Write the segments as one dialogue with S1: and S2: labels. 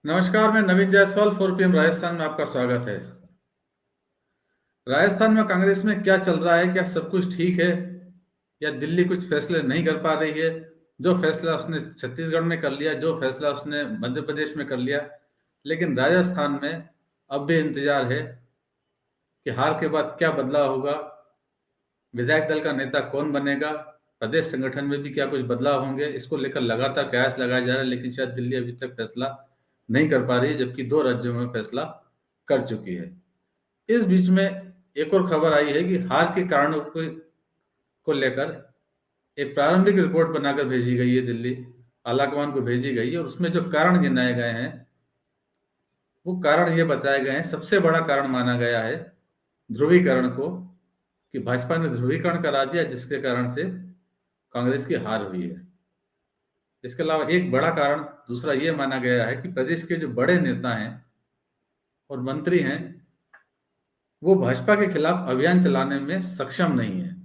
S1: नमस्कार, मैं नवीन जायसवाल 4 PM राजस्थान में आपका स्वागत है। राजस्थान में कांग्रेस में क्या चल रहा है? क्या सब कुछ ठीक है या दिल्ली कुछ फैसले नहीं कर पा रही है? जो फैसला उसने छत्तीसगढ़ में कर लिया, जो फैसला उसने मध्य प्रदेश में कर लिया, लेकिन राजस्थान में अब भी इंतजार है कि हार के बाद क्या बदलाव होगा, विधायक दल का नेता कौन बनेगा, प्रदेश संगठन में भी क्या कुछ बदलाव होंगे। इसको लेकर लगातार कयास लगाया जा रहा है, लेकिन शायद दिल्ली अभी तक फैसला नहीं कर पा रही है, जबकि 2 राज्यों में फैसला कर चुकी है। इस बीच में एक और खबर आई है कि हार के कारणों को लेकर एक प्रारंभिक रिपोर्ट बनाकर भेजी गई है, दिल्ली आलाकमान को भेजी गई है, और उसमें जो कारण गिनाए गए हैं वो कारण ये बताए गए हैं। सबसे बड़ा कारण माना गया है ध्रुवीकरण को, कि भाजपा ने ध्रुवीकरण करा दिया, जिसके कारण से कांग्रेस की हार हुई है। इसके अलावा एक बड़ा कारण दूसरा ये माना गया है कि प्रदेश के जो बड़े नेता हैं और मंत्री हैं वो भाजपा के खिलाफ अभियान चलाने में सक्षम नहीं है,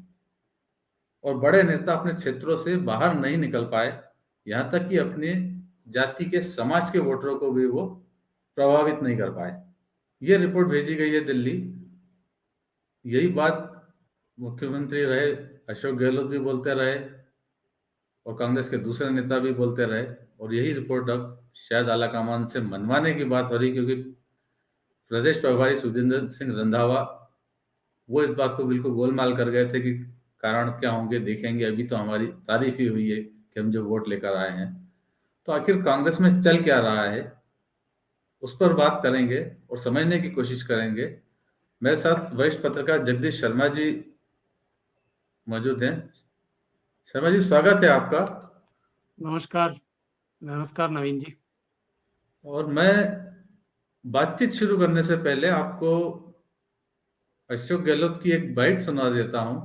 S1: और बड़े नेता अपने क्षेत्रों से बाहर नहीं निकल पाए, यहां तक कि अपने जाति के समाज के वोटरों को भी वो प्रभावित नहीं कर पाए। ये रिपोर्ट भेजी गई है दिल्ली। यही बात मुख्यमंत्री रहे अशोक गहलोत भी बोलते रहे और कांग्रेस के दूसरे नेता भी बोलते रहे, और यही रिपोर्ट अब शायद आलाकमान से मनवाने की बात हो रही, क्योंकि प्रदेश प्रभारी सुखजिंदर सिंह रंधावा वो इस बात को बिल्कुल गोलमाल कर गए थे कि कारण क्या होंगे देखेंगे, अभी तो हमारी तारीफ ही हुई है कि हम जो वोट लेकर आए हैं। तो आखिर कांग्रेस में चल क्या रहा है, उस पर बात करेंगे और समझने की कोशिश करेंगे। मेरे साथ वरिष्ठ पत्रकार जगदीश शर्मा जी मौजूद हैं। शर्मा जी, स्वागत है आपका।
S2: नमस्कार। नमस्कार नवीन जी।
S1: और मैं बातचीत शुरू करने से पहले आपको अशोक गहलोत की एक बाइट सुना देता हूं,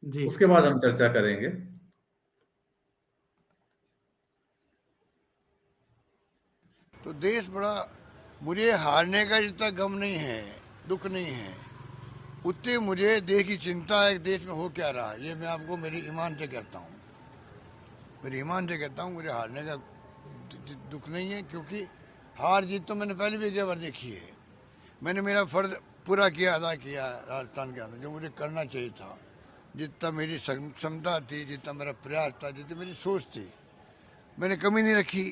S2: जी।
S1: उसके बाद हम चर्चा करेंगे।
S3: तो देश बड़ा, मुझे हारने का जितना गम नहीं है, दुख नहीं है, उतनी मुझे देश की चिंता है कि देश में हो क्या रहा है। ये मैं आपको मेरी ईमान से कहता हूँ, मेरी ईमान से कहता हूँ, मुझे हारने का दुख नहीं है, क्योंकि हार जीत तो मैंने पहले भी कई बार देखी है। मैंने मेरा फर्ज पूरा किया, अदा किया राजस्थान के अंदर, जो मुझे करना चाहिए था, जितना मेरी क्षमता थी, जितना मेरा प्रयास था, जितनी मेरी सोच थी, मैंने कमी नहीं रखी।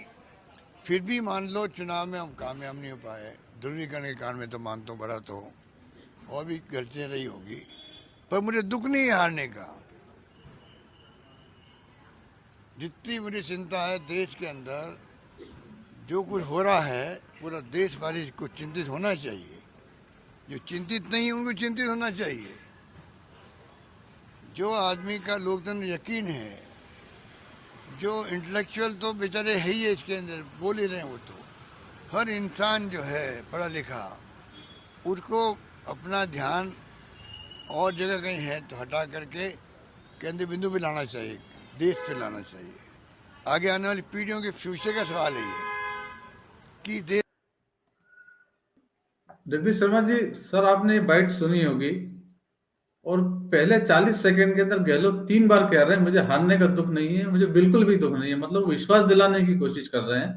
S3: फिर भी मान लो चुनाव में हम कामयाब नहीं हो पाए, ध्रुवीकरण के कारण में तो मानता हूँ बड़ा तो और भी गलतियाँ रही होगी, पर मुझे दुख नहीं है हारने का। जितनी मुझे चिंता है देश के अंदर जो कुछ हो रहा है, पूरा देश वाले को चिंतित होना चाहिए। जो चिंतित नहीं है उनको चिंतित होना चाहिए। जो आदमी का लोकतंत्र यकीन है, जो इंटेलेक्चुअल तो बेचारे है ही है, इसके अंदर बोल ही रहे हैं वो तो, हर इंसान जो है पढ़ा लिखा, उसको अपना ध्यान और जगह कहीं है तो हटा करके केंद्र बिंदु पे लाना चाहिए, देश पे लाना चाहिए। आगे आने वाली पीढ़ियों के फ्यूचर का सवाल है ये कि देश।
S1: जगदीश शर्मा जी, सर आपने ये बाइट सुनी होगी, और पहले 40 सेकंड के अंदर गहलोत 3 बार कह रहे हैं मुझे हारने का दुख नहीं है, मुझे बिल्कुल भी दुख नहीं है। मतलब वो विश्वास दिलाने की कोशिश कर रहे हैं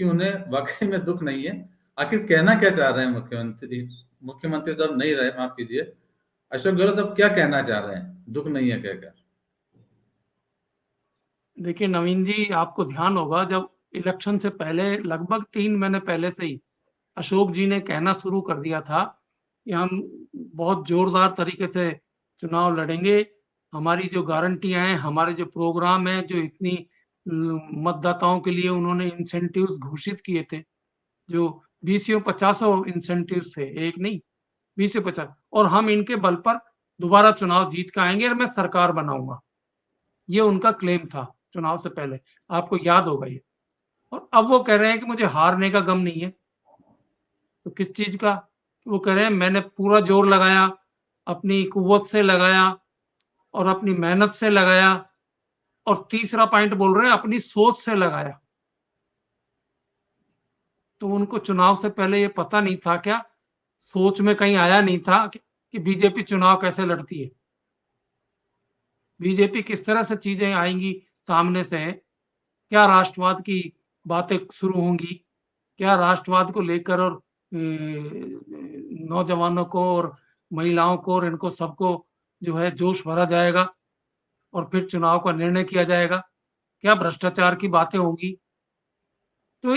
S1: कि उन्हें वाकई में दुख नहीं है। आखिर कहना क्या चाह रहे हैं मुख्यमंत्री? मुख्यमंत्री तो अब नहीं रहे, माफ कीजिए, अशोक गहलोत अब क्या कहना चाह रहे हैं दुख नहीं है कहकर?
S2: देखिए नवीन जी, आपको ध्यान होगा जब इलेक्शन से पहले लगभग 3 महीने पहले से ही अशोक जी ने कहना शुरू कर दिया था कि हम बहुत जोरदार तरीके से चुनाव लड़ेंगे। हमारी जो गारंटियाँ हैं, हमारे जो प्रोग्राम हैं, जो इतनी मतदाताओं के लिए उन्होंने इंसेंटिव्स घोषित किए थे, जो 20 या 50 इंसेंटिव्स थे, एक नहीं 20 से 50, और हम इनके बल पर दोबारा चुनाव जीत के आएँगे और मैं सरकार बनाऊँगा। ये उनका क्लेम था चुनाव से पहले, आपको याद होगा ये। और अब वो कह रहे हैं कि मुझे हारने का गम नहीं है। तो किस चीज़ का? वो कह रहे हैं मैंने पूरा जोर लगाया, अपनी कुव्वत से लगाया और अपनी मेहनत से लगाया, और तीसरा पॉइंट बोल रहे हैं अपनी सोच से लगाया। तो उनको चुनाव से पहले ये पता नहीं था क्या? सोच में कहीं आया नहीं था कि बीजेपी चुनाव कैसे लड़ती है? बीजेपी किस तरह से चीज़ें आएँगी सामने से? क्या राष्ट्रवाद की बातें शुरू होंगी? क्या राष्ट्रवाद को लेकर और नौजवानों को और महिलाओं को और इनको सबको जो है जोश भरा जाएगा और फिर चुनाव का निर्णय किया जाएगा? क्या भ्रष्टाचार की बातें होंगी? तो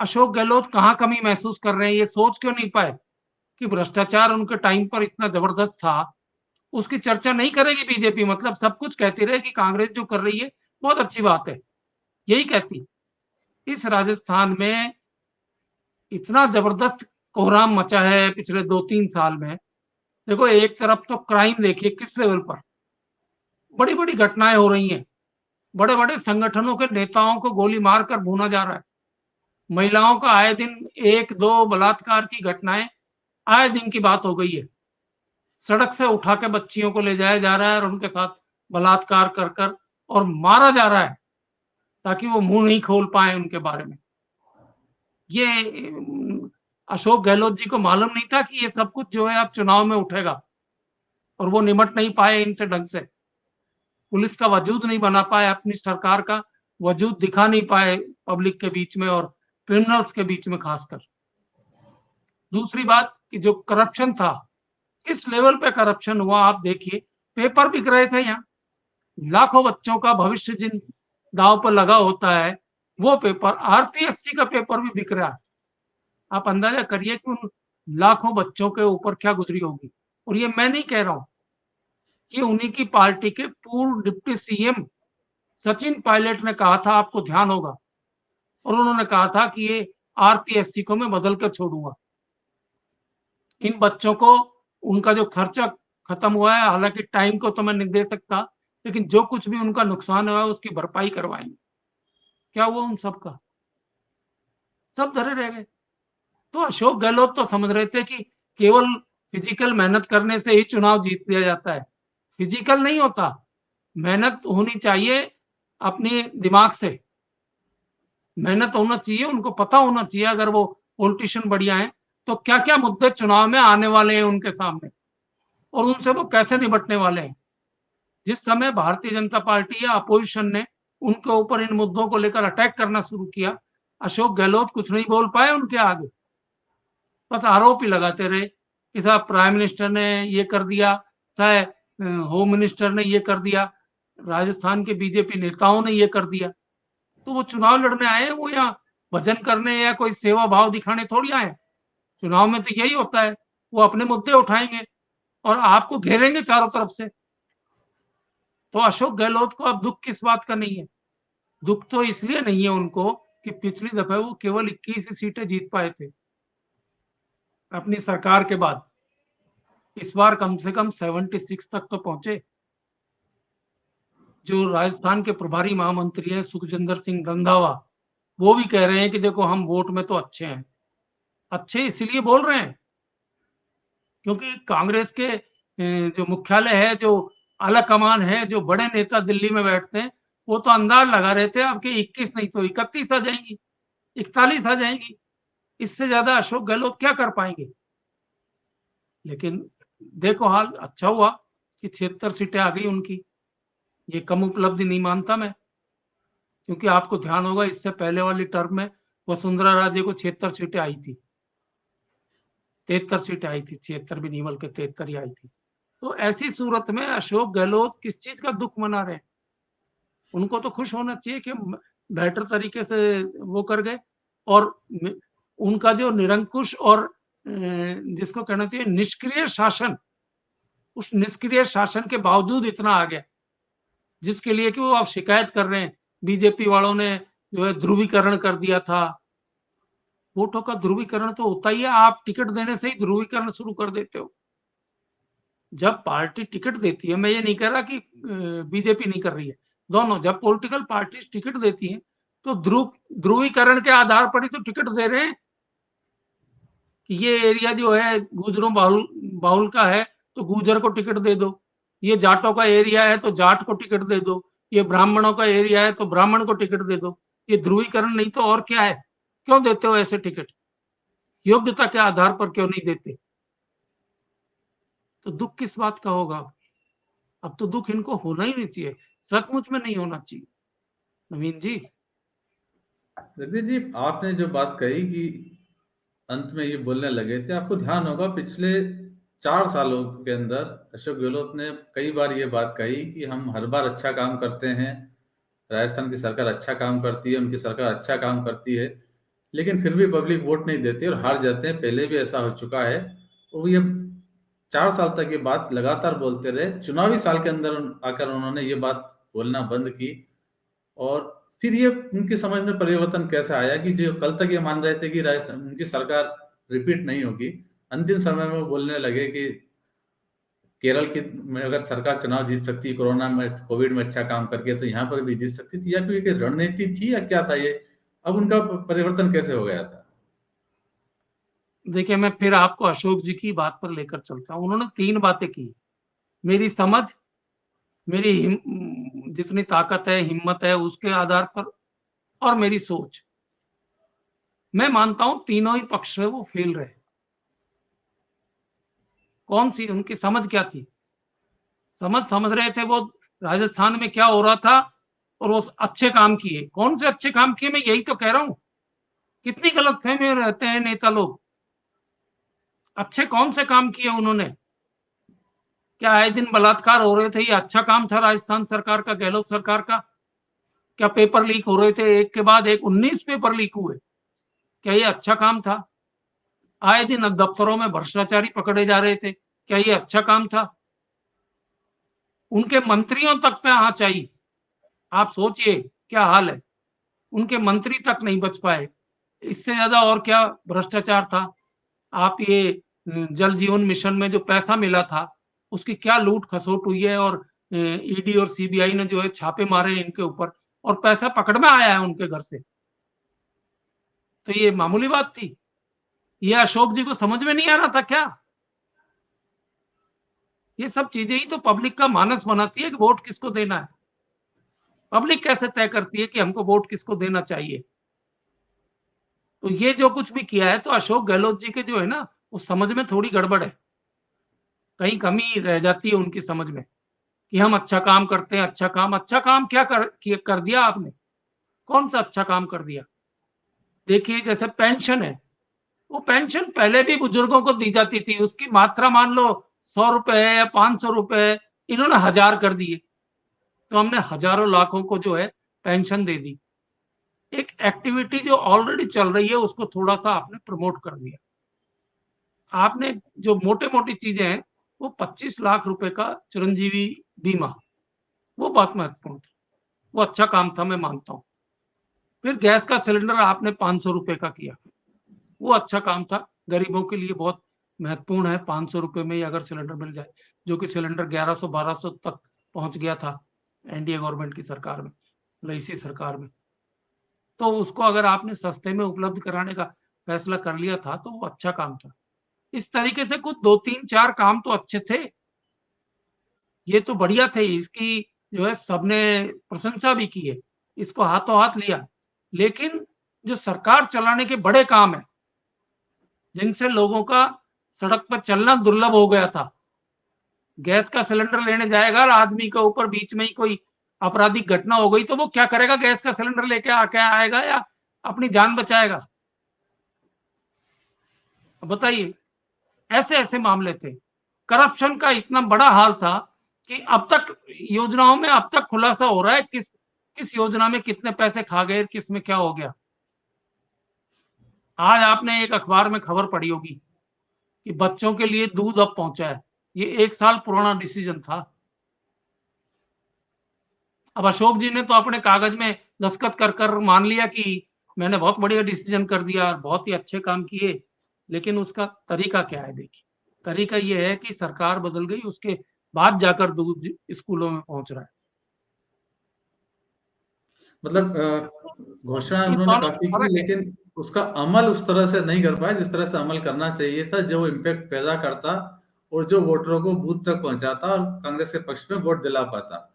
S2: अशोक गहलोत कहाँ कमी महसूस कर रहे हैं? ये सोच क्यों नहीं पाए कि भ्रष्टाचार उनके टाइम पर इतना जबरदस्त था, उसकी चर्चा नहीं करेगी बीजेपी। मतलब सब कुछ कहती रहे कि कांग्रेस जो कर रही है बहुत अच्छी बात है, यही कहती। इस राजस्थान में इतना जबरदस्त कोहराम मचा है पिछले 2-3 साल में। देखो, एक तरफ तो क्राइम देखिए किस लेवल पर बड़ी-बड़ी घटनाएं हो रही हैं। बड़े-बड़े संगठनों के नेताओं को गोली मारकर भूना जा रहा है। महिलाओं का आए दिन 1-2 बलात्कार की घटनाएं आए दिन की बात हो गई है। सड़क से उठा के बच्चियों को ले जाया जा रहा है और उनके साथ बलात्कार कर और मारा जा रहा है ताकि वो मुंह नहीं खोल पाए उनके बारे में। ये अशोक गहलोत जी को मालूम नहीं था कि ये सब कुछ जो है अब चुनाव में उठेगा और वो निमट नहीं पाए इनसे ढंग से। पुलिस का वजूद नहीं बना पाए, अपनी सरकार का वजूद दिखा नहीं पाए पब्लिक के बीच में और क्रिमिनल्स के बीच में खासकर। दूसरी बात कि जो करप्शन था, किस लेवल पे करप्शन हुआ आप देखिए। पेपर बिक रहे थे यहाँ, लाखों बच्चों का भविष्य जिन दांव पर लगा होता है, वो पेपर, आरपीएससी का पेपर भी बिक रहा है। आप अंदाजा करिए कि उन लाखों बच्चों के ऊपर क्या गुजरी होगी। और ये मैं नहीं कह रहा हूं, कि उन्हीं की पार्टी के पूर्व डिप्टी सीएम सचिन पायलट ने कहा था, आपको ध्यान होगा, और उन्होंने कहा था कि ये आरपीएससी को मैं बदल कर छोड़ूंगा। इन बच्चों को उनका जो खर्चा खत्म हुआ है, हालांकि टाइम को तो मैं नहीं दे सकता, लेकिन जो कुछ भी उनका नुकसान हुआ है उसकी भरपाई करवाएंगे। क्या हुआ उन सबका? सब धरे रह गए। तो अशोक गहलोत तो समझ रहे थे कि केवल फिजिकल मेहनत करने से ही चुनाव जीत लिया जाता है। फिजिकल नहीं होता, मेहनत होनी चाहिए अपने दिमाग से। मेहनत होना चाहिए, उनको पता होना चाहिए अगर वो पॉलिटिशियन बढ़िया हैं, तो क्या-क्या मुद्दे चुनाव में आने वाले हैं उनके सामने और उनसे वो कैसे निपटने वाले हैं। जिस समय भारतीय जनता पार्टी या अपोजिशन ने उनके ऊपर इन मुद्दों को लेकर अटैक करना शुरू किया, अशोक गहलोत कुछ नहीं बोल पाए उनके आगे। बस आरोप ही लगाते रहे कि साहब प्राइम मिनिस्टर ने ये कर दिया, चाहे होम मिनिस्टर ने ये कर दिया, राजस्थान के बीजेपी नेताओं ने ये कर दिया। तो वो चुनाव लड़ने आए हैं, वो यहाँ भजन करने या कोई सेवा भाव दिखाने थोड़ी आए हैं। चुनाव में तो यही होता है, वो अपने मुद्दे उठाएंगे और आपको घेरेंगे चारों तरफ से। तो अशोक गहलोत को अब दुख किस बात का नहीं है? दुख तो इसलिए नहीं है उनको कि पिछली दफे वो केवल 21 ही सीटें जीत पाए थे अपनी सरकार के बाद। इस बार कम से कम 76 तक तो पहुंचे। जो राजस्थान के प्रभारी महामंत्री हैं सुखजिंदर सिंह रंधावा, वो भी कह रहे हैं कि देखो हम वोट में तो अच्छे हैं। अच्छे इसलिए बोल रहे हैं क्योंकि कांग्रेस के जो मुख्यालय है, जो आला कमान है, जो बड़े नेता दिल्ली में बैठते हैं, वो तो अंदाज लगा रहे थे आपके 21 नहीं तो 31 आ जाएंगी, 41 आ जाएंगी। इससे ज्यादा अशोक गहलोत क्या कर पाएंगे? लेकिन देखो हाल अच्छा हुआ कि 76 सीटें आ गई उनकी। ये कम उपलब्धि नहीं मानता मैं, क्योंकि आपको ध्यान होगा इससे पहले वाली टर्म में वसुंधरा राजे को 76 सीटें आई थी, 73 सीटें आई थी, 76 भी नहीं बल्कि 73 ही आई थी। तो ऐसी सूरत में अशोक गहलोत किस चीज का दुख मना रहे हैं? उनको तो खुश होना चाहिए कि बेहतर तरीके से वो कर गए और उनका जो निरंकुश और जिसको कहना चाहिए निष्क्रिय शासन, उस निष्क्रिय शासन के बावजूद इतना आ गया, जिसके लिए कि वो अब शिकायत कर रहे हैं बीजेपी वालों ने जो है ध्रुवीकरण कर दिया था। वोटों का ध्रुवीकरण तो होता ही है, आप टिकट देने से ही ध्रुवीकरण शुरू कर देते हो। जब पार्टी टिकट देती है, मैं ये नहीं कह रहा कि बीजेपी नहीं कर रही है, दोनों जब पॉलिटिकल पार्टीज टिकट देती हैं तो ध्रुवीकरण के आधार पर ही तो टिकट दे रहे हैं कि ये एरिया जो है गुजरों बाहुल का है तो गुजर को टिकट दे दो, ये जाटों का एरिया है तो जाट को टिकट दे दो, ये ब्राह्मणों का एरिया है तो ब्राह्मण को टिकट दे दो। ये ध्रुवीकरण नहीं तो और क्या है? क्यों देते हो ऐसे टिकट? योग्यता के आधार पर क्यों नहीं देते? तो दुख किस बात का होगा? अब तो दुख इनको होना ही नहीं चाहिए, सचमुच में नहीं होना चाहिए। नवीन जी,
S1: जगदीश जी, आपने जो बात कही कि अंत में ये बोलने लगे थे, आपको ध्यान होगा पिछले 4 सालों के अंदर अशोक गहलोत ने कई बार ये बात कही कि हम हर बार अच्छा काम करते हैं, राजस्थान की सरकार अच्छा काम करती है, उनकी सरकार अच्छा काम करती है, लेकिन फिर भी पब्लिक वोट नहीं देती और हार जाते हैं। पहले भी ऐसा हो चुका है। वो ये 4 साल तक ये बात लगातार बोलते रहे। चुनावी साल के अंदर आकर उन्होंने ये बात बोलना बंद की और फिर ये उनकी समझ में परिवर्तन कैसे आया कि जो कल तक ये मान रहे थे कि राजस्थान उनकी सरकार रिपीट नहीं होगी, अंतिम समय में वो बोलने लगे कि केरल की में अगर सरकार चुनाव जीत सकती है कोरोना में, कोविड में अच्छा काम करके, तो यहाँ पर भी जीत सकती थी, या फिर एक रणनीति थी या क्या था ये? अब उनका परिवर्तन कैसे हो गया था?
S2: देखिए, मैं फिर आपको अशोक जी की बात पर लेकर चलता हूँ। उन्होंने 3 बातें की। मेरी समझ, मेरी जितनी ताकत है, हिम्मत है, उसके आधार पर और मेरी सोच। मैं मानता हूँ तीनों ही पक्ष से वो फेल रहे। कौन-सी उनकी समझ क्या थी? समझ रहे थे वो राजस्थान में क्या हो रहा था और वो अच्छे काम किए। कौन से अच्छे काम किए, मैं यही तो कह रहा हूँ। कितनी गलतफ़हमी में रहते हैं नेता लोग। अच्छे कौन से काम किए उन्होंने? क्या आए दिन बलात्कार हो रहे थे, ये अच्छा काम था राजस्थान सरकार का, गहलोत सरकार का? क्या पेपर लीक हो रहे थे एक के बाद एक, 19 पेपर लीक हुए? क्या ये अच्छा काम था? आए दिन दफ्तरों में भ्रष्टाचारी पकड़े जा रहे थे, क्या ये अच्छा काम था? उनके मंत्रियों तक पे आँच आई। आप सोचिए क्या हाल है। उनके मंत्री तक नहीं बच पाए। इससे ज़्यादा और क्या भ्रष्टाचार था? आप ये जल जीवन मिशन में जो पैसा मिला था, उसकी क्या लूट-खसोट हुई है और ईडी और सीबीआई ने जो है छापे मारे हैं इनके ऊपर और पैसा पकड़ में आया है उनके घर से। तो ये मामूली बात थी? ये अशोक जी को समझ में नहीं आ रहा था क्या? ये सब चीज़ें ही तो पब्लिक का मानस बनाती है कि वोट किसको देना है। पब्लिक कैसे तय करती है कि हमको वोट किसको देना चाहिए? तो ये जो कुछ भी किया है तो अशोक गहलोत जी के जो है ना, वो समझ में थोड़ी गड़बड़ है। कहीं कमी रह जाती है उनकी समझ में कि हम अच्छा काम करते हैं, अच्छा काम क्या कर दिया आपने? कौन-सा अच्छा काम कर दिया? देखिए जैसे पेंशन है, वो पेंशन पहले भी बुजुर्गों को दी जाती थी, उसकी मात्रा मान लो ₹100 है या ₹500 है, इन्होंने 1000 कर दिए। तो हमने हज़ारों लाखों को जो है पेंशन दे दी। एक एक्टिविटी जो ऑलरेडी चल रही है उसको थोड़ा-सा आपने प्रमोट कर दिया। आपने जो मोटे-मोटी चीज़ें हैं, वो 25 लाख रुपए का चिरंजीवी बीमा, वो बहुत महत्वपूर्ण था। वो अच्छा काम था मैं मानता हूँ। फिर गैस का सिलेंडर आपने ₹500 का किया, वो अच्छा काम था। गरीबों के लिए बहुत महत्वपूर्ण है, ₹500 में ही अगर सिलेंडर मिल जाए, जो कि सिलेंडर 1100-1200 तक पहुँच गया था एनडीए गवर्नमेंट की सरकार में, मतलब इसी सरकार में। तो उसको अगर आपने सस्ते में उपलब्ध कराने का फैसला कर लिया था, तो वो अच्छा काम था। इस तरीके से कुछ 2, 3, 4 काम तो अच्छे थे। ये तो बढ़िया थे, इसकी जो है सबने प्रशंसा भी की है, इसको हाथों-हाथ लिया। लेकिन जो सरकार चलाने के बड़े काम हैं, जिनसे लोगों का सड़क पर चलना दुर्लभ हो गया था। गैस का सिलेंडर लेने जाएगा और आदमी के ऊपर बीच में ही कोई आपराधिक घटना हो गई, तो वो क्या करेगा? गैस का सिलेंडर लेके आके आएगा या अपनी जान बचाएगा? बताइए, ऐसे-ऐसे मामले थे। करप्शन का इतना बड़ा हाल था कि अब तक योजनाओं में अब तक खुलासा हो रहा है किस किस योजना में कितने पैसे खा गए, किस में क्या हो गया। आज आपने एक अखबार में खबर पढ़ी होगी कि बच्चों के लिए दूध अब पहुँचा है। ये 1 साल पुराना डिसीजन था। अब अशोक जी ने तो अपने कागज में दस्तखत कर मान लिया कि मैंने बहुत बढ़िया डिसीजन कर दिया, बहुत ही अच्छे काम किए, लेकिन उसका तरीका क्या है देखिए। तरीका ये है कि सरकार बदल गई, उसके बाद जाकर दूध स्कूलों में पहुँच रहा है।
S1: मतलब घोषणा
S2: इन
S1: उन्होंने
S2: दोनों में
S1: काफ़ी की,
S2: फ़र्क है।
S1: लेकिन उसका अमल उस तरह से नहीं कर पाए जिस तरह से अमल करना चाहिए था, जो इम्पैक्ट पैदा करता और जो वोटरों को बूथ तक पहुँचाता और कांग्रेस के पक्ष में वोट दिला पाता।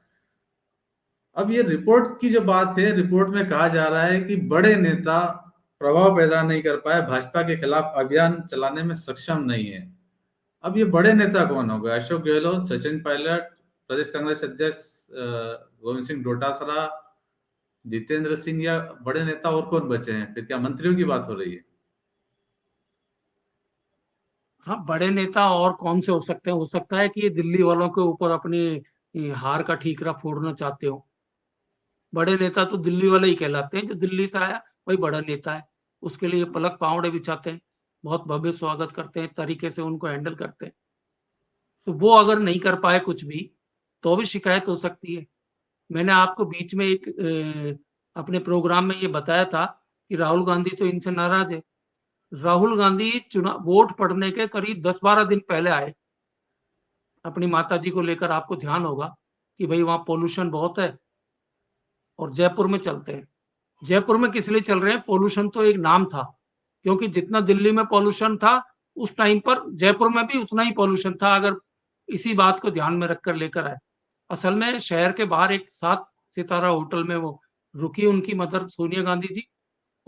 S1: अब ये रिपोर्ट की जो बात है, रिपोर्ट में कहा जा रहा है कि बड़े नेता प्रभाव पैदा नहीं कर पाए, भाजपा के खिलाफ अभियान चलाने में सक्षम नहीं है। अब ये बड़े नेता कौन हो गए? अशोक गहलोत, सचिन पायलट, प्रदेश कांग्रेस अध्यक्ष गोविंद सिंह डोटासरा, जितेंद्र सिंह, या बड़े नेता और कौन बचे हैं? फिर क्या मंत्रियों की बात हो रही है?
S2: हाँ, बड़े नेता और कौन से हो सकते हैं? हो सकता है कि ये दिल्ली वालों के ऊपर अपनी हार का ठीकरा फोड़ना चाहते हो। बड़े नेता तो दिल्ली वाले ही कहलाते हैं, जो दिल्ली से आया वही बड़ा नेता है। उसके लिए पलक पावड़े बिछाते हैं, बहुत भव्य स्वागत करते हैं, तरीके से उनको हैंडल करते हैं। तो वो अगर नहीं कर पाए कुछ भी, तो भी शिकायत हो सकती है। मैंने आपको बीच में एक अपने प्रोग्राम में ये बताया था कि राहुल गांधी तो इनसे नाराज़ है। राहुल गांधी वोट पड़ने के करीब 10-12 दिन पहले आए। अपनी माताजी को लेकर, आपको ध्यान होगा कि भई वहाँ पॉल्यूशन बहुत है और जयपुर में चलते हैं। जयपुर में किस लिए चल रहे हैं? पॉल्यूशन तो एक नाम था, क्योंकि जितना दिल्ली में पॉल्यूशन था, उस टाइम पर जयपुर में भी उतना ही पॉल्यूशन था, अगर इसी बात को ध्यान में रखकर लेकर आए। असल में शहर के बाहर एक 7 सितारा होटल में वो रुकी उनकी मदर सोनिया गांधी जी,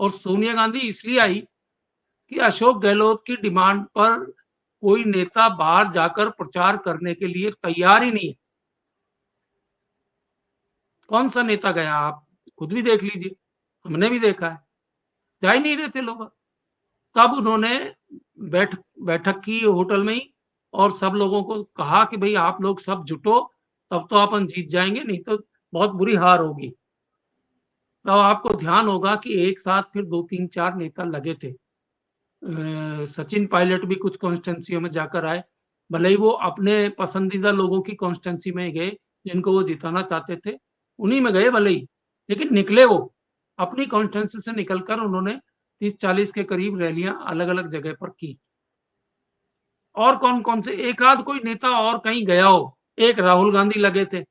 S2: और सोनिया गांधी इसलिए आई कि अशोक गहलोत की डिमांड पर कोई नेता बाहर जाकर प्रचार करने के लिए तैयार ही नहीं है। कौन-सा नेता गया? आप खुद भी देख लीजिए, हमने भी देखा है, जा ही नहीं रहे थे लोग। तब उन्होंने बैठक की होटल में ही, और सब लोगों को कहा कि भई आप लोग सब जुटो, तब तो अपन जीत जाएँगे, नहीं तो बहुत बुरी हार होगी। तब आपको ध्यान होगा कि एक साथ फिर 2, 3, 4 नेता लगे थे। सचिन पायलट भी कुछ कॉन्स्टिट्यूएंसियों में जाकर आए, भले ही वो अपने पसंदीदा लोगों की कॉन्स्टिट्यूएंसी में गए, जिनको वो जिताना चाहते थे, उन्हीं में गए भले ही, लेकिन निकले वो। अपनी कॉन्स्टिट्यूएंसी से निकलकर उन्होंने 30-40 के करीब रैलियाँ अलग-अलग जगह पर की। और कौन-कौन से एक आध कोई नेता और कहीं गया हो, एक राहुल गांधी लगे थे,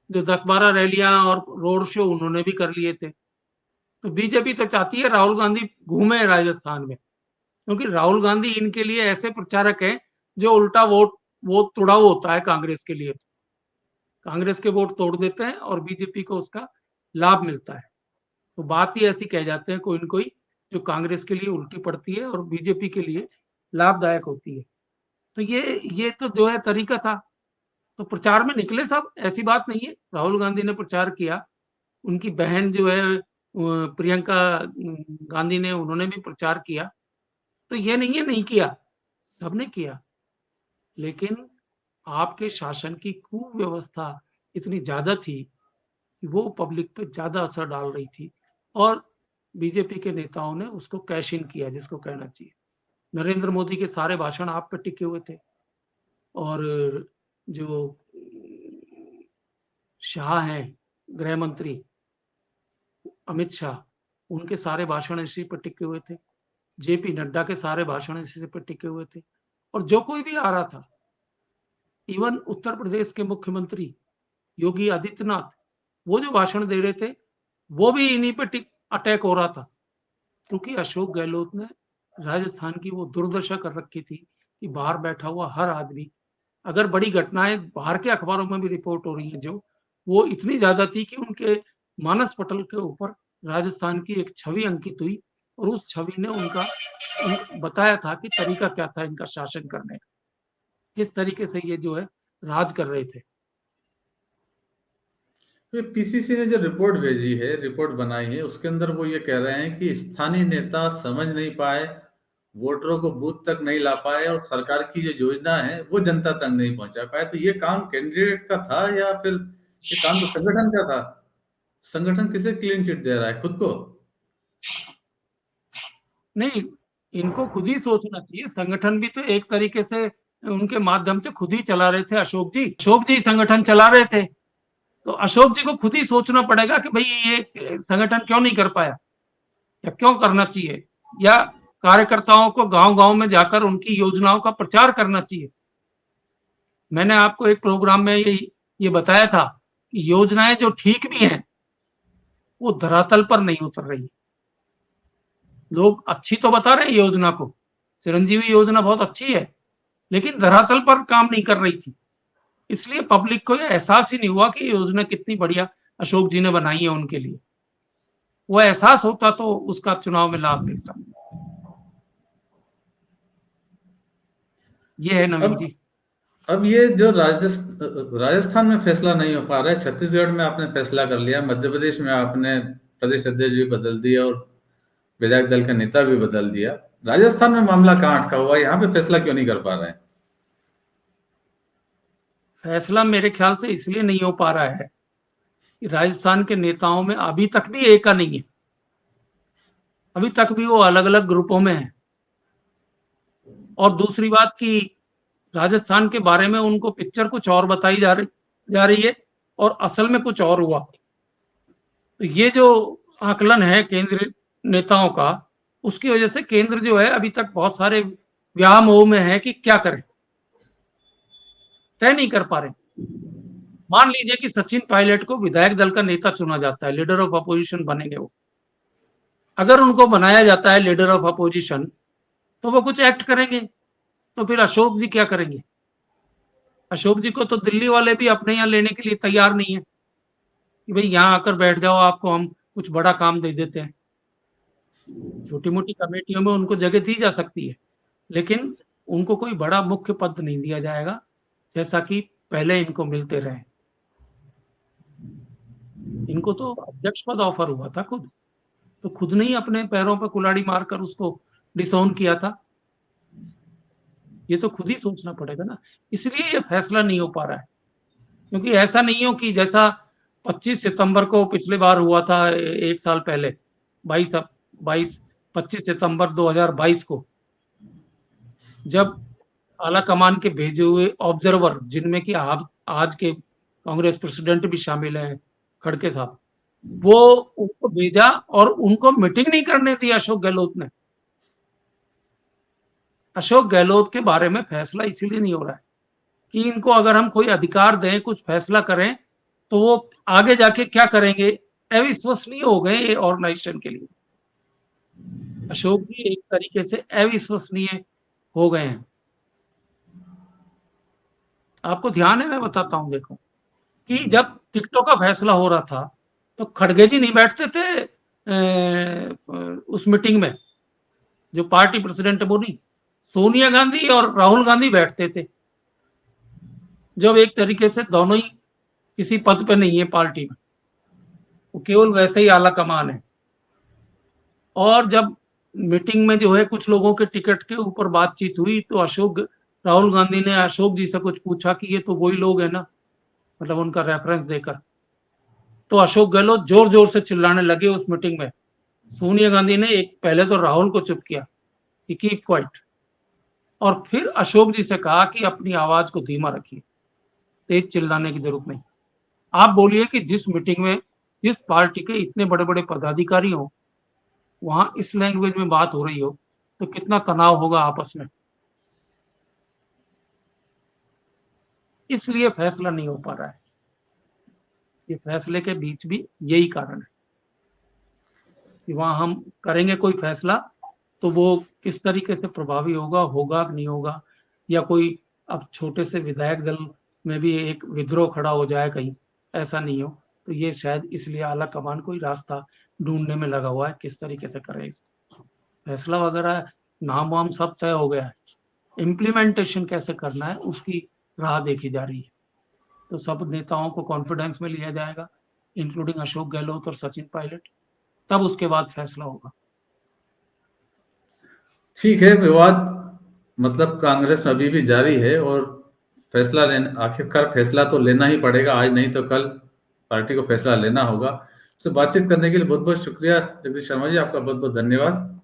S2: जो 10-12 रैलियाँ और रोड शो उन्होंने भी कर लिए थे। तो बीजेपी तो चाहती है राहुल गांधी घूमे राजस्थान में, क्योंकि राहुल गांधी इनके लिए ऐसे प्रचारक हैं, जो उल्टा वो तुड़ाऊ होता है कांग्रेस के लिए। कांग्रेस के वोट तोड़ देते हैं और बीजेपी को उसका लाभ मिलता है। तो बात ही ऐसी कह जाते हैं कोई न कोई, जो कांग्रेस के लिए उल्टी पड़ती है और बीजेपी के लिए लाभदायक होती है। तो ये तो जो है तरीका था। तो प्रचार में निकले सब, ऐसी बात नहीं है। राहुल गांधी ने प्रचार किया, उनकी बहन जो है प्रियंका गांधी ने, उन्होंने भी प्रचार किया। तो ये नहीं है नहीं किया, सबने किया। लेकिन आपके शासन की कुव्यवस्था इतनी ज़्यादा थी कि वो पब्लिक पे ज़्यादा असर डाल रही थी, और बीजेपी के नेताओं ने उसको कैश इन किया, जिसको कहना चाहिए। नरेंद्र मोदी के सारे भाषण आप पे टिके हुए थे, और जो शाह हैं, गृह मंत्री अमित शाह, उनके सारे भाषण इसी पर टिके हुए थे। जेपी नड्डा के सारे भाषण इसी पर टिके हुए थे, और जो कोई भी आ रहा था, इवन उत्तर प्रदेश के मुख्यमंत्री योगी आदित्यनाथ, वो जो भाषण दे रहे थे, वो भी इन्हीं पे अटैक हो रहा था, क्योंकि अशोक गहलोत ने राजस्थान की वो दुर्दशा कर रखी थी कि बाहर बैठा हुआ हर आदमी, अगर बड़ी घटनाएं बाहर के अखबारों में भी रिपोर्ट हो रही हैं, जो वो इतनी ज्यादा थी कि उनके मानस पटल के ऊपर राजस्थान की एक छवि अंकित हुई, और उस छवि ने बताया था कि तरीका क्या था इनका शासन करने का, किस तरीके से ये जो है राज कर रहे थे।
S1: तो पीसीसी ने जो रिपोर्ट भेजी है, रिपोर्ट बनाई है, उसके अंदर वो ये कह रहे हैं कि स्थानीय नेता समझ नहीं पाए, वोटरों को बूथ तक नहीं ला पाए, और सरकार की जो योजना है वो जनता तक नहीं पहुंचा पाए। तो ये काम कैंडिडेट का था या फिर ये काम तो संगठन का था? संगठन किसे क्लीन चिट दे रहा है, खुद को?
S2: नहीं, इनको खुद ही सोचना चाहिए। संगठन भी तो एक तरीके से उनके माध्यम से खुद ही चला रहे थे अशोक जी संगठन चला रहे थे। तो अशोक जी को खुद ही सोचना पड़ेगा कि भाई ये संगठन क्यों नहीं कर पाया, या क्यों करना चाहिए, या कार्यकर्ताओं को गांव-गांव में जाकर उनकी योजनाओं का प्रचार करना चाहिए। मैंने आपको एक प्रोग्राम में ये बताया था कि योजनाएं जो ठीक भी हैं, वो धरातल पर नहीं उतर रही। लोग अच्छी तो बता रहे हैं योजना को, चिरंजीवी योजना बहुत अच्छी है, लेकिन धरातल पर काम नहीं कर रही थी। इसलिए पब्लिक को ये एहसास ही नहीं हुआ कि योजना कितनी बढ़िया अशोक जी ने बनाई है उनके लिए। वो एहसास होता तो उसका चुनाव में लाभ मिलता। ये है नवीन जी।
S1: अब ये जो राजस्थान में फैसला नहीं हो पा रहा है, छत्तीसगढ़ में आपने फैसला कर लिया, मध्य प्रदेश में आपने प्रदेश अध्यक्ष भी बदल दिया और विधायक दल का नेता भी बदल दिया। राजस्थान में मामला कहाँ अटका हुआ है, यहाँ पे फैसला क्यों नहीं कर पा रहे हैं?
S2: फैसला मेरे ख्याल से इसलिए नहीं हो पा रहा है कि राजस्थान के नेताओं में अभी तक भी एका नहीं है, अभी तक भी वो अलग अलग ग्रुपों में है। और दूसरी बात कि राजस्थान के बारे में उनको पिक्चर कुछ और बताई जा रही है और असल में कुछ और हुआ। तो ये जो आकलन है केंद्र नेताओं का, उसकी वजह से केंद्र जो है अभी तक बहुत सारे व्यामोह में है कि क्या करें, तय नहीं कर पा रहे। मान लीजिए कि सचिन पायलट को विधायक दल का नेता चुना जाता है, लीडर ऑफ अपोजिशन बनेंगे वो। अगर उनको बनाया जाता है लीडर ऑफ अपोजिशन तो वो कुछ एक्ट करेंगे, तो फिर अशोक जी क्या करेंगे? अशोक जी को तो दिल्ली वाले भी अपने यहाँ लेने के लिए तैयार नहीं है कि भाई यहाँ आकर बैठ जाओ, आपको हम कुछ बड़ा काम दे देते हैं। छोटी मोटी कमेटियों में उनको जगह दी जा सकती है, लेकिन उनको कोई बड़ा मुख्य पद नहीं दिया जाएगा, जैसा कि पहले इनको मिलते रहे। इनको तो अध्यक्ष पद ऑफर हुआ था खुद, तो खुद ने ही अपने पैरों पर कुल्हाड़ी मारकर उसको डिसोन किया था। ये तो खुद ही सोचना पड़ेगा ना, इसलिए ये फैसला नहीं हो पा रहा है। क्योंकि ऐसा नहीं हो कि जैसा 25 सितंबर को पिछले बार हुआ था, 1 साल पहले 25 सितंबर 2022 को, जब आला कमान के भेजे हुए ऑब्जर्वर, जिनमें कि आज के कांग्रेस प्रेसिडेंट भी शामिल है, खड़गे साहब, वो उनको भेजा और उनको मीटिंग नहीं करने दी अशोक गहलोत ने। अशोक गहलोत के बारे में फैसला इसीलिए नहीं हो रहा है कि इनको अगर हम कोई अधिकार दें, कुछ फैसला करें, तो वो आगे जाके क्या करेंगे, अविश्वसनीय हो गए ये ऑर्गेनाइजेशन के लिए। अशोक जी एक तरीके से अविश्वसनीय हो गए हैं। आपको ध्यान है, मैं बताता हूं, देखो कि जब टिकटों का फैसला हो रहा था तो खड़गे जी नहीं बैठते थे उस मीटिंग में, जो पार्टी प्रेसिडेंट है वो नहीं, सोनिया गांधी और राहुल गांधी बैठते थे, जब एक तरीके से दोनों ही किसी पद पे नहीं है पार्टी में, वो केवल वैसे ही आला कमान है। और जब मीटिंग में जो है कुछ लोगों के टिकट के ऊपर बातचीत हुई तो राहुल गांधी ने अशोक जी से कुछ पूछा कि ये तो वही लोग है ना, मतलब उनका रेफरेंस देकर, तो अशोक गहलोत जोर जोर से चिल्लाने लगे उस मीटिंग में। सोनिया गांधी ने पहले तो राहुल को चुप किया कि कीप क्वाइट, और फिर अशोक जी से कहा कि अपनी आवाज को धीमा रखिए, तेज चिल्लाने की जरूरत नहीं। आप बोलिए कि जिस मीटिंग में जिस पार्टी के इतने बड़े बड़े पदाधिकारी हो, वहां इस लैंग्वेज में बात हो रही हो, तो कितना तनाव होगा आपस में। इसलिए फैसला नहीं हो पा रहा है। ये फैसले के बीच भी यही कारण है कि वहां हम करेंगे कोई फैसला तो वो किस तरीके से प्रभावी होगा कि नहीं होगा, या कोई अब छोटे से विधायक दल में भी एक विद्रोह खड़ा हो जाए कहीं, ऐसा नहीं हो। तो ये शायद इसलिए आला कमान कोई रास्ता ढूंढने में लगा हुआ है, किस तरीके से करें इसको। फैसला वगैरह नाम वाम सब तय हो गया है, इम्प्लीमेंटेशन कैसे करना है उसकी राह देखी जा रही है। तो सब नेताओं को कॉन्फिडेंस में लिया जाएगा, इंक्लूडिंग अशोक गहलोत और सचिन पायलट, तब उसके बाद फैसला होगा।
S1: ठीक है, विवाद मतलब कांग्रेस में अभी भी जारी है और फैसला लेना, आखिरकार फैसला तो लेना ही पड़ेगा, आज नहीं तो कल पार्टी को फैसला लेना होगा। तो बातचीत करने के लिए बहुत बहुत शुक्रिया जगदीश शर्मा जी, आपका बहुत बहुत धन्यवाद।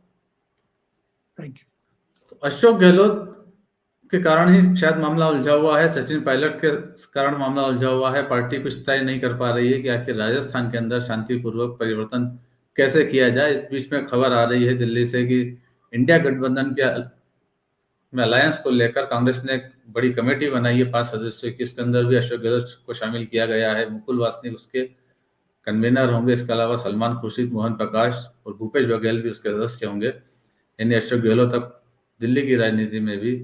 S2: Thank you.
S1: अशोक गहलोत के कारण ही शायद मामला उलझा हुआ है, सचिन पायलट के कारण मामला उलझा हुआ है। पार्टी कुछ तय नहीं कर पा रही है कि आखिर राजस्थान के अंदर शांतिपूर्वक परिवर्तन कैसे किया जाए। इस बीच में खबर आ रही है दिल्ली से कि इंडिया गठबंधन के में अलायंस को लेकर कांग्रेस ने एक बड़ी कमेटी बनाई है 5 सदस्यों की, इसके अंदर भी अशोक गहलोत को शामिल किया गया है। मुकुल वासनिक उसके कन्वीनर होंगे, इसके अलावा सलमान खुर्शीद, मोहन प्रकाश और भूपेश बघेल भी उसके सदस्य होंगे। यानी अशोक गहलोत अब दिल्ली की राजनीति में भी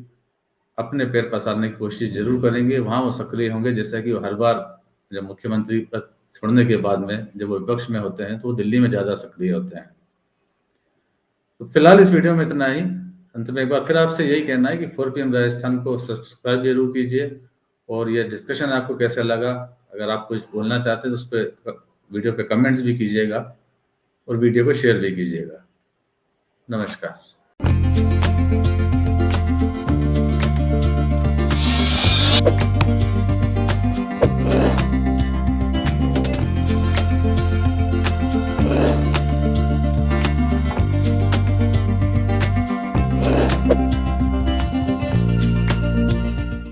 S1: अपने पैर पसारने की कोशिश जरूर करेंगे, वहां वो सक्रिय होंगे, जैसा कि वो हर बार जब मुख्यमंत्री पद छोड़ने के बाद में जब वो विपक्ष में होते हैं तो वो दिल्ली में ज्यादा सक्रिय होते हैं। तो फिलहाल इस वीडियो में इतना ही। अंत में एक बार फिर आपसे यही कहना है कि 4 PM राजस्थान को सब्सक्राइब जरूर कीजिए, और ये डिस्कशन आपको कैसा लगा, अगर आप कुछ बोलना चाहते हैं तो उस पर वीडियो पे कमेंट्स भी कीजिएगा और वीडियो को शेयर भी कीजिएगा। नमस्कार।
S4: है।